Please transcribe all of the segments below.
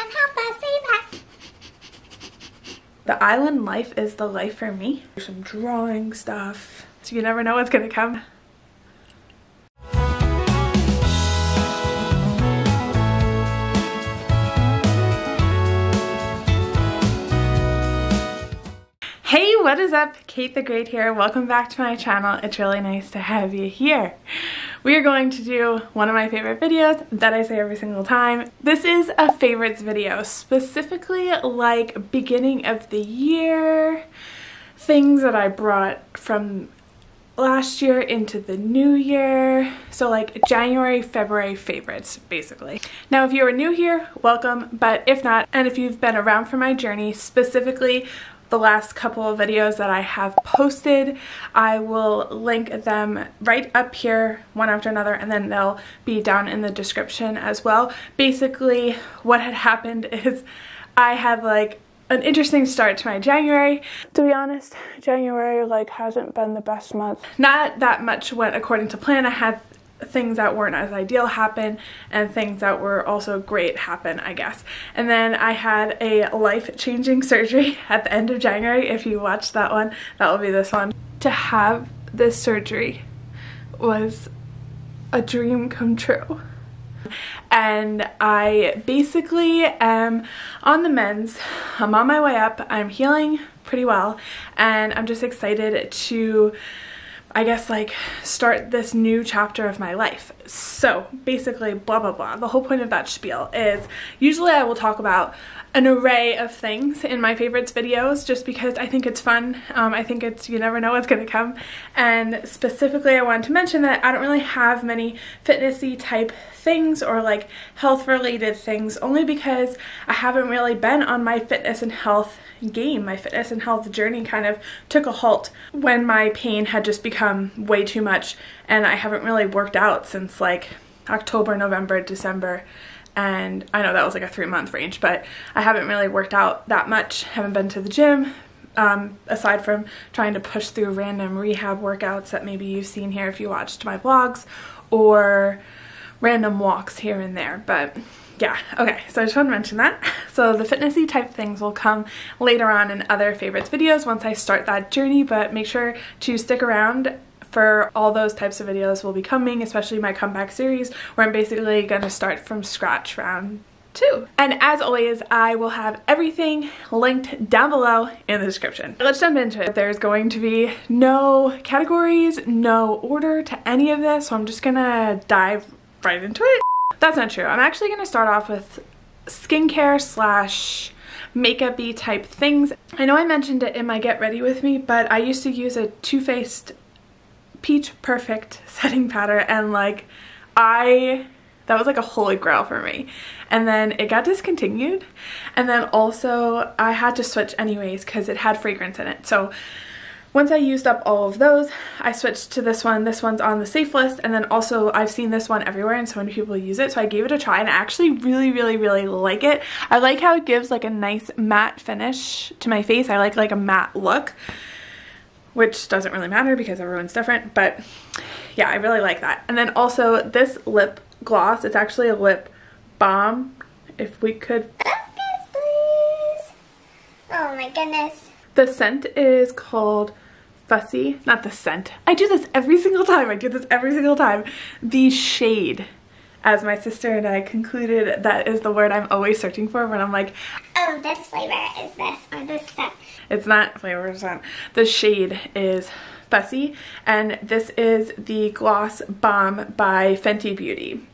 them, help us, save us. The island life is the life for me. There's some drawing stuff, so you never know what's gonna come. Hey, what is up? Kate the Great here. Welcome back to my channel. It's really nice to have you here. We are going to do one of my favorite videos that I say every single time. This is a favorites video, specifically like beginning of the year, things that I brought from last year into the new year. So like January, February favorites, basically. Now, if you are new here, welcome, but if not, and if you've been around for my journey, specifically the last couple of videos that I have posted, I will link them right up here one after another, and then they'll be down in the description as well. Basically, what had happened is I had like an interesting start to my January. To be honest, January like hasn't been the best month. Not that much went according to plan. I had things that weren't as ideal happen and things that were also great happen, I guess. And then I had a life-changing surgery at the end of January. If you watched that one, that will be this one. To have this surgery was a dream come true. And I basically am on the mends. I'm on my way up. I'm healing pretty well, and I'm just excited to, I guess, like start this new chapter of my life. So basically, blah blah blah. The whole point of that spiel is usually I will talk about an array of things in my favorites videos just because I think it's fun. I think it's, you never know what's gonna come. And specifically I wanted to mention that I don't really have many fitnessy type things or like health related things, only because I haven't really been on my fitness and health game. My fitness and health journey kind of took a halt when my pain had just become way too much, and I haven't really worked out since like October, November, December. And I know that was like a 3-month range, but I haven't really worked out that much. Haven't been to the gym, aside from trying to push through random rehab workouts that maybe you've seen here if you watched my vlogs, or random walks here and there. But yeah, okay, so I just want to mention that. So the fitnessy type things will come later on in other favorites videos once I start that journey, but make sure to stick around for all those types of videos will be coming, especially my comeback series where I'm basically gonna start from scratch round 2. And as always, I will have everything linked down below in the description. Let's jump into it. There's going to be no categories, no order to any of this, so I'm just gonna dive right into it. That's not true. I'm actually gonna start off with skincare slash makeup-y type things. I know I mentioned it in my Get Ready With Me, but I used to use a Too Faced Peach Perfect setting powder, and like that was like a holy grail for me. And then it got discontinued, and then also I had to switch anyways because it had fragrance in it. So once I used up all of those, I switched to this one. This one's on the safe list, and then also I've seen this one everywhere and so many people use it, so I gave it a try and I actually really like it. I like how it gives like a nice matte finish to my face. I like a matte look, which doesn't really matter because everyone's different, but yeah, I really like that. And then also this lip gloss, it's actually a lip balm. If we could Focus, please. Oh my goodness. The scent is called Fussy, not the scent. I do this every single time. The shade, as my sister and I concluded, that is the word I'm always searching for when I'm like, oh, this flavor is this, or this scent. It's not flavor, it's not. The shade is Fussy, and this is the Gloss Bomb by Fenty Beauty.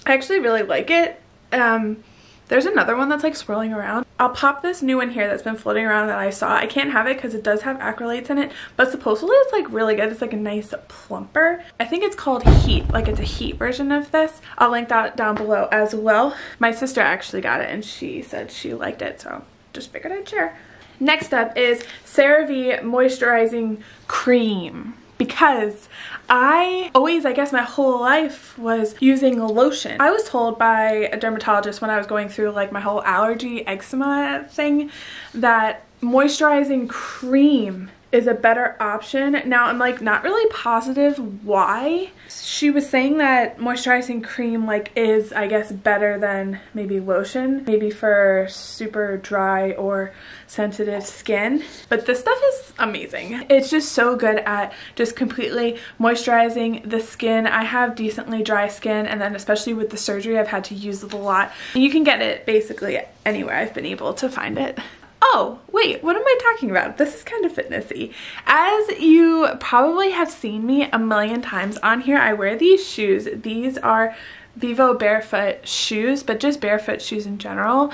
I actually really like it. There's another one that's like swirling around. I'll pop this new one here that's been floating around that I saw. I can't have it because it does have acrylates in it, but supposedly it's like really good. It's like a nice plumper. I think it's called Heat, like it's a heat version of this. I'll link that down below as well. My sister actually got it and she said she liked it, so just figured I'd share. Next up is Cerave Moisturizing Cream, because I always, I guess my whole life, was using lotion. I was told by a dermatologist when I was going through like my whole allergy eczema thing that moisturizing cream is a better option. Now I'm like not really positive why. She was saying that moisturizing cream like is, I guess, better than maybe lotion, maybe for super dry or sensitive skin. But this stuff is amazing. It's just so good at just completely moisturizing the skin. I have decently dry skin, and then especially with the surgery I've had to use it a lot. You can get it basically anywhere I've been able to find it. Oh, wait, what am I talking about? This is kind of fitnessy. As you probably have seen me a million times on here, I wear these shoes. These are Vivo Barefoot shoes, but just barefoot shoes in general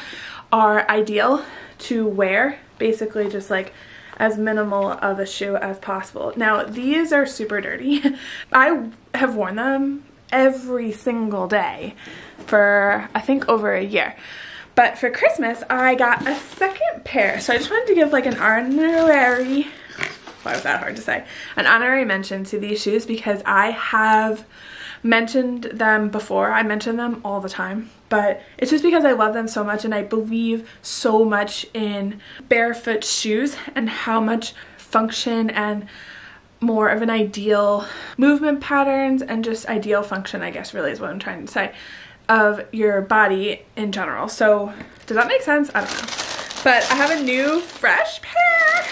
are ideal to wear. Basically just like as minimal of a shoe as possible. Now, these are super dirty. I have worn them every single day for, I think, over a year. But for Christmas, I got a second pair. So I just wanted to give like an honorary, why was that hard to say? An honorary mention to these shoes because I have mentioned them before. I mention them all the time, but it's just because I love them so much and I believe so much in barefoot shoes and how much function and more of an ideal movement patterns and just ideal function, I guess, really is what I'm trying to say, of your body in general. So does that make sense? I don't know. But I have a new fresh pair.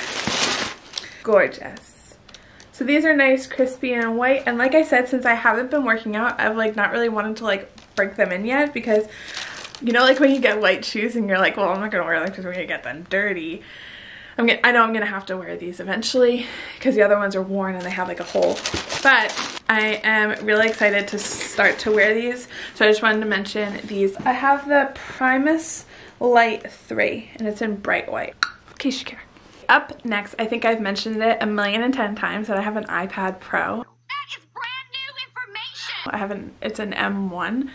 Gorgeous. So these are nice, crispy, and white. And like I said, since I haven't been working out, I've like not really wanted to like break them in yet because, you know, like when you get white shoes and you're like, well, I'm not gonna wear them because we're gonna get them dirty. I know I'm gonna have to wear these eventually because the other ones are worn and they have like a hole. But I am really excited to start to wear these. So I just wanted to mention these. I have the Primus Light 3 and it's in bright white, in case you care. Up next, I think I've mentioned it 1,010,000 times that I have an iPad Pro. That is brand new information. It's an M1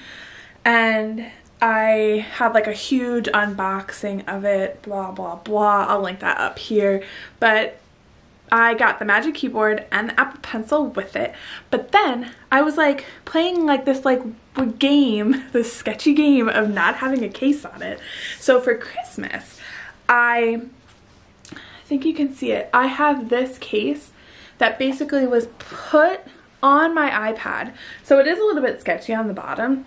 and I have like a huge unboxing of it, blah, blah, blah. I'll link that up here. But I got the Magic Keyboard and the Apple Pencil with it. But then I was like playing like this like game, this sketchy game of not having a case on it. So for Christmas, I think you can see it. I have this case that basically was put on my iPad. So it is a little bit sketchy on the bottom,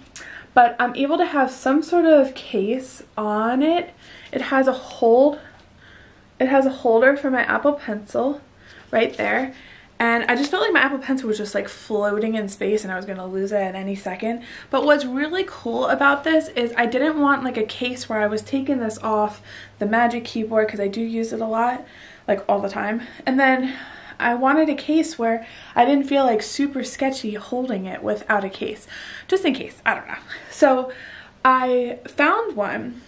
but I'm able to have some sort of case on it. It has a holder for my Apple Pencil right there. And I just felt like my Apple Pencil was just like floating in space and I was gonna lose it at any second. But what's really cool about this is I didn't want like a case where I was taking this off the Magic Keyboard because I do use it a lot, like all the time. And then I wanted a case where I didn't feel like super sketchy holding it without a case, just in case, I don't know. So I found one.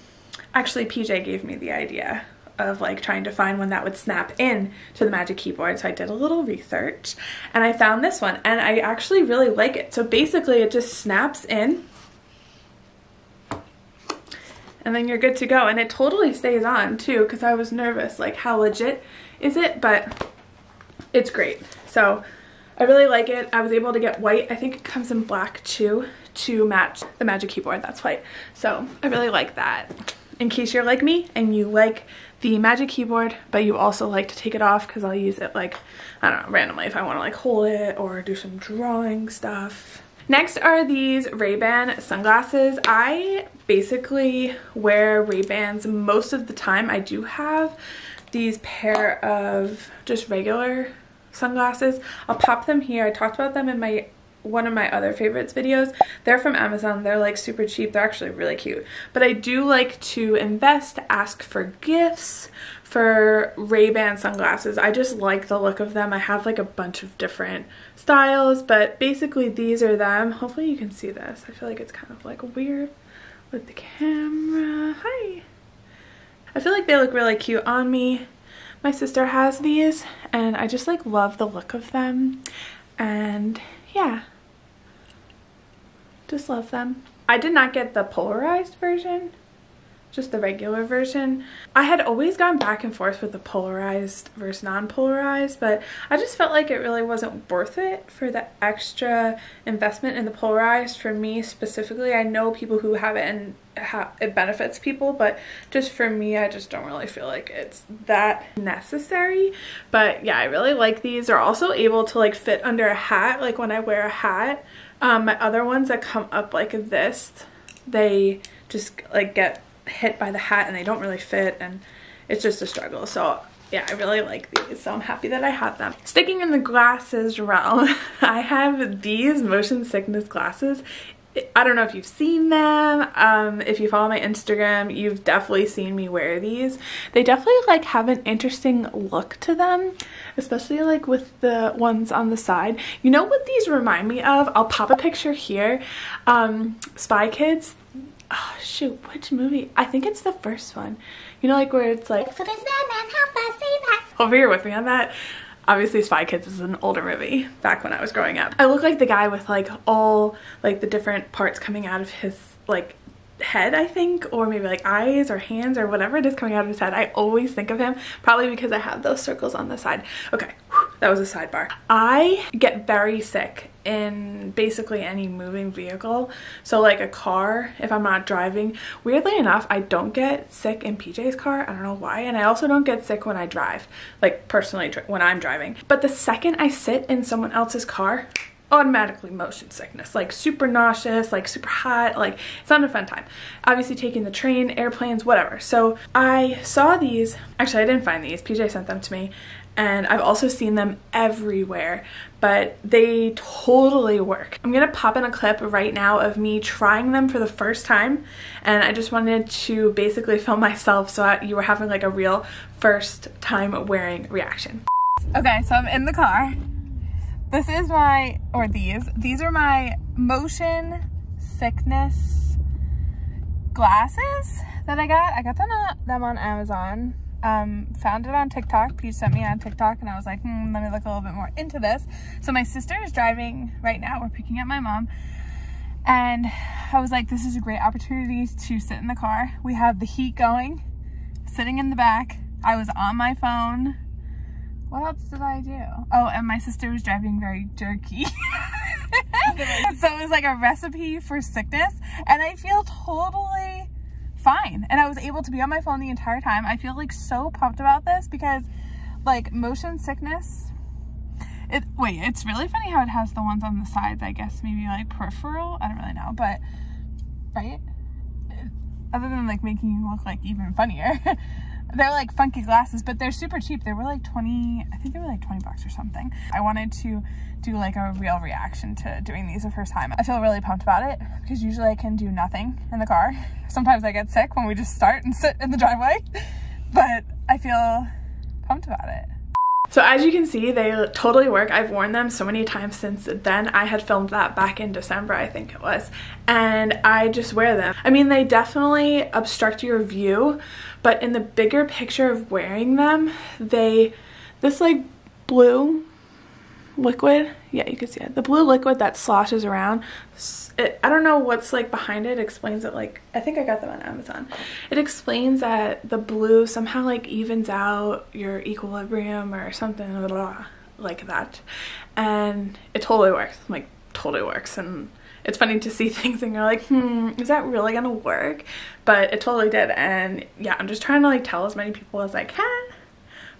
Actually, PJ gave me the idea of like trying to find one that would snap in to the Magic Keyboard. So I did a little research and I found this one and I actually really like it. So basically it just snaps in and then you're good to go. And it totally stays on too because I was nervous like how legit is it, but it's great. So I really like it. I was able to get white. I think it comes in black too to match the Magic Keyboard that's white. So I really like that. In case you're like me and you like the Magic Keyboard, but you also like to take it off because I'll use it like, I don't know, randomly if I want to like hold it or do some drawing stuff. Next are these Ray-Ban sunglasses. I basically wear Ray-Bans most of the time. I do have these pair of just regular sunglasses. I'll pop them here. I talked about them in one of my other favorites videos. They're from Amazon. They're like super cheap. They're actually really cute. But I do like to invest, ask for gifts for Ray-Ban sunglasses. I just like the look of them. I have like a bunch of different styles, but basically these are them. Hopefully you can see this. I feel like it's kind of like weird with the camera. Hi. I feel like they look really cute on me. My sister has these and I just like love the look of them. And yeah, just love them. I did not get the polarized version. just the regular version. I had always gone back and forth with the polarized versus non-polarized, but I just felt like it really wasn't worth it for the extra investment in the polarized for me specifically. I know people who have it and it benefits people, but just for me, I just don't really feel like it's that necessary. But yeah, I really like these. They're also able to like fit under a hat, like when I wear a hat. My other ones that come up like this, they just like get hit by the hat and they don't really fit, and it's just a struggle. So yeah, I really like these, so I'm happy that I have them. Sticking in the glasses realm, I have these motion sickness glasses. I don't know if you've seen them. If you follow my Instagram, you've definitely seen me wear these. They definitely like have an interesting look to them, especially like with the ones on the side. You know what these remind me of? I'll pop a picture here. Spy Kids. Oh shoot, which movie? I think it's the first one. You know, like where it's like, over here with me on that. Obviously Spy Kids is an older movie back when I was growing up. I look like the guy with like all like the different parts coming out of his like head, I think, or maybe like eyes or hands or whatever it is coming out of his head. I always think of him, probably because I have those circles on the side. Okay, that was a sidebar. I get very sick in basically any moving vehicle, so like a car if I'm not driving. Weirdly enough, I don't get sick in PJ's car. I don't know why. And I also don't get sick when I drive, like personally when I'm driving. But the second I sit in someone else's car, automatically motion sickness, like super nauseous, like super hot, like it's not a fun time. Obviously taking the train, airplanes, whatever. So I saw these, actually I didn't find these, PJ sent them to me, and I've also seen them everywhere, but they totally work. I'm gonna pop in a clip right now of me trying them for the first time, and I just wanted to basically film myself so you were having like a real first time wearing reaction. Okay, so I'm in the car. This is my, or these are my motion sickness glasses that I got. I got them on Amazon. Found it on TikTok. Peach sent me on TikTok and I was like, let me look a little bit more into this. So my sister is driving right now. We're picking up my mom. And I was like, this is a great opportunity to sit in the car. We have the heat going, sitting in the back. I was on my phone. What else did I do? Oh, and my sister was driving very jerky. So it was like a recipe for sickness, and I feel totally fine. And I was able to be on my phone the entire time. I feel like so pumped about this because like motion sickness, it's really funny how it has the ones on the sides, I guess maybe like peripheral, I don't really know, but right? Other than like making you look like even funnier. They're like funky glasses, but they're super cheap. They were like 20, I think they were like 20 bucks or something. I wanted to do like a real reaction to doing these the first time. I feel really pumped about it because usually I can do nothing in the car. Sometimes I get sick when we just start and sit in the driveway, but I feel pumped about it. So as you can see, they totally work. I've worn them so many times since then. I had filmed that back in December, I think it was, and I just wear them. I mean, they definitely obstruct your view, but in the bigger picture of wearing them, this like blue liquid, yeah, you can see it, the blue liquid that sloshes around, I don't know what's like behind it, explains it, like I think I got them on Amazon. It explains that the blue somehow like evens out your equilibrium or something like that, and it totally works, like totally works. And it's funny to see things and you're like, is that really gonna work? But it totally did. And yeah, I'm just trying to like tell as many people as I can,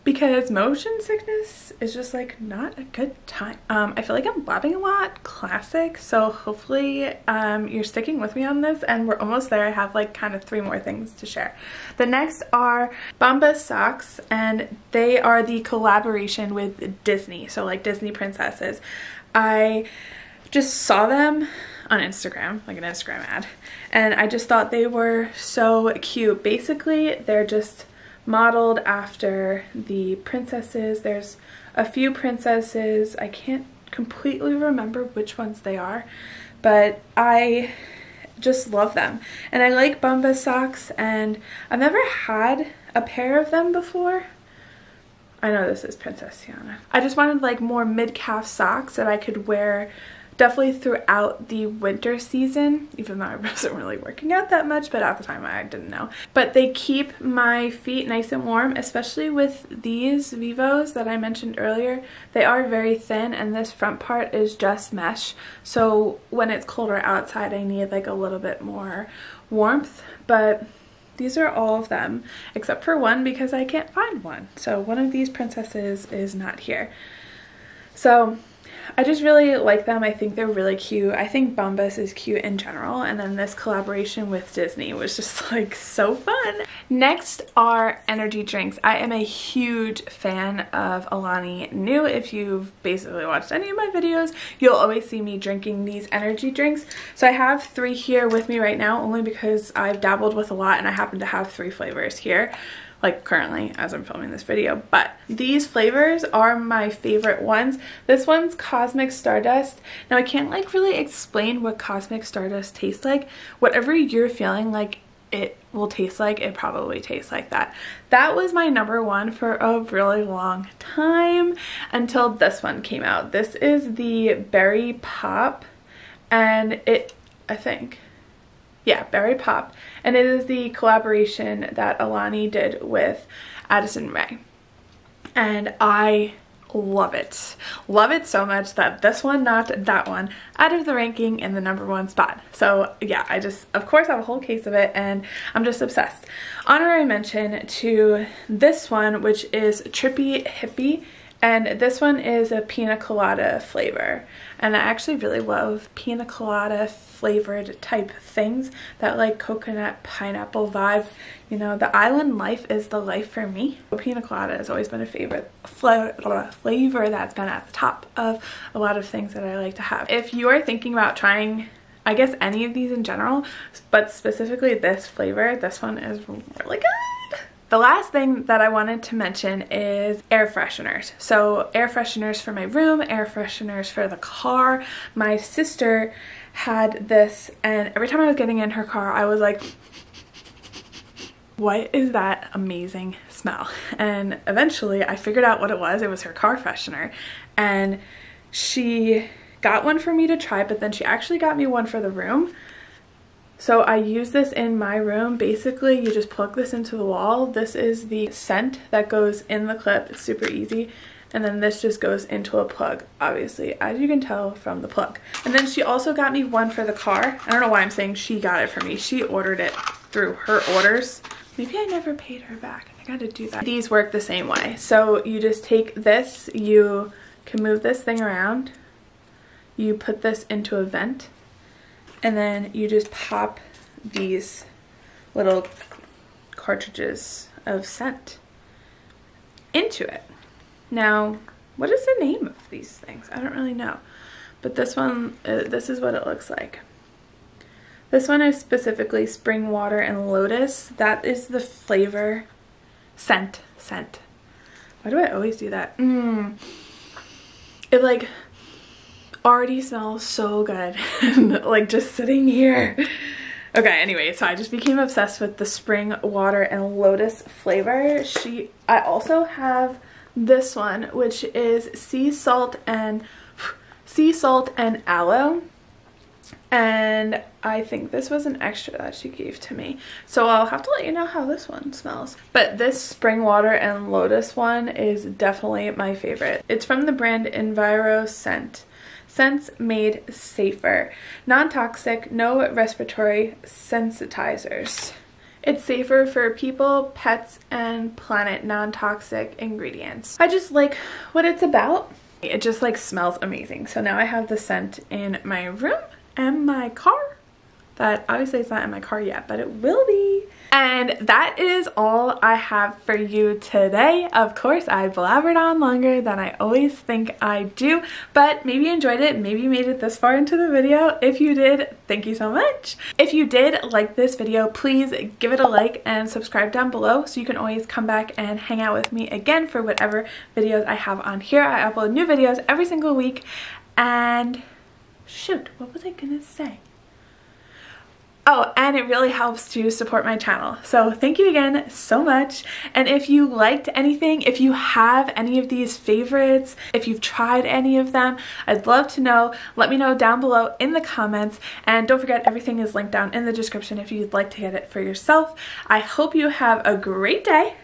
because motion sickness is just like not a good time. I feel like I'm blabbing a lot, classic. So hopefully you're sticking with me on this, and we're almost there. I have like kind of 3 more things to share. The next are Bombas socks, and they are the collaboration with Disney, so like Disney princesses. I just saw them on Instagram, like an Instagram ad, and I just thought they were so cute. Basically, they're just modeled after the princesses. There's a few princesses. I can't completely remember which ones they are, but I just love them. And I like Bombas socks, and I've never had a pair of them before. I know this is Princess Tiana. I just wanted like more mid-calf socks that I could wear definitely throughout the winter season, even though I wasn't really working out that much, but at the time I didn't know. But they keep my feet nice and warm, especially with these Vivos that I mentioned earlier. They are very thin, and this front part is just mesh, so when it's colder outside I need like a little bit more warmth. But these are all of them except for one because I can't find one. So one of these princesses is not here. So I just really like them. I think they're really cute. I think Bombas is cute in general, and then this collaboration with Disney was just like so fun. Next are energy drinks. I am a huge fan of Alani Nu. If you've basically watched any of my videos, you'll always see me drinking these energy drinks. So I have 3 here with me right now, only because I've dabbled with a lot and I happen to have 3 flavors here, like currently as I'm filming this video. But these flavors are my favorite ones. This one's Cosmic Stardust. Now I can't like really explain what Cosmic Stardust tastes like. Whatever you're feeling like it will taste like, it probably tastes like that. That was my -- for a really long time until this one came out. This is the Berry Pop, and Berry Pop, and it is the collaboration that Alani did with Addison Rae, and I love it so much that this one knocked that one out of the ranking in the #1 spot. So yeah, I just of course have a whole case of it and I'm just obsessed. Honorary mention to this one, which is Trippy Hippie, and this one is a pina colada flavor, and I actually really love pina colada flavored type things, that like coconut pineapple vibe. You know, the island life is the life for me. Pina colada has always been a favorite flavor that's been at the top of a lot of things that I like to have. If you are thinking about trying, I guess, any of these in general, but specifically this flavor, this one is really good. The last thing that I wanted to mention is air fresheners. So air fresheners for my room, air fresheners for the car. My sister had this, and every time I was getting in her car I was like, what is that amazing smell? And eventually I figured out what it was. It was her car freshener, and she got one for me to try, but then she actually got me one for the room. So I use this in my room. Basically, you just plug this into the wall. This is the scent that goes in the clip. It's super easy. And then this just goes into a plug, obviously, as you can tell from the plug. And then she also got me one for the car. I don't know why I'm saying she got it for me. She ordered it through her orders. Maybe I never paid her back. I gotta do that. These work the same way. So you just take this, you can move this thing around, you put this into a vent, and then you just pop these little cartridges of scent into it. Now, what is the name of these things? I don't really know. But this one, this is what it looks like. This one is specifically Spring Water and Lotus. That is the flavor. Scent. Why do I always do that? It like already smells so good. Like just sitting here. Okay, anyway, so I just became obsessed with the Spring Water and Lotus flavor. I also have this one, which is sea salt and aloe, and I think this was an extra that she gave to me, so I'll have to let you know how this one smells. But this Spring Water and Lotus one is definitely my favorite. It's from the brand Enviro Scent. Scents made safer, non-toxic, no respiratory sensitizers. It's safer for people, pets, and planet, non-toxic ingredients. I just like what it's about. It just like smells amazing. So now I have the scent in my room and my car. That obviously it's not in my car yet, but it will be. And that is all I have for you today. Of course, I blabbered on longer than I always think I do, but maybe you enjoyed it. Maybe you made it this far into the video. If you did, thank you so much. If you did like this video, please give it a like and subscribe down below so you can always come back and hang out with me again for whatever videos I have on here. I upload new videos every single week. And shoot, what was I gonna say? Oh, and it really helps to support my channel. So thank you again so much. And if you liked anything, if you have any of these favorites, if you've tried any of them, I'd love to know. Let me know down below in the comments. And don't forget, everything is linked down in the description if you'd like to get it for yourself. I hope you have a great day,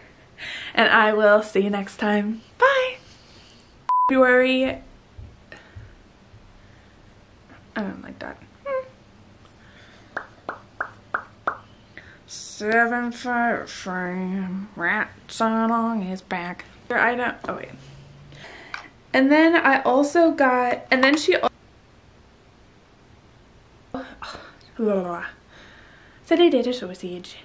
and I will see you next time. Bye! February. I don't like that. 7-foot frame, rats along his back. I don't, oh wait. And then I also got, and then she, so they did a sausage.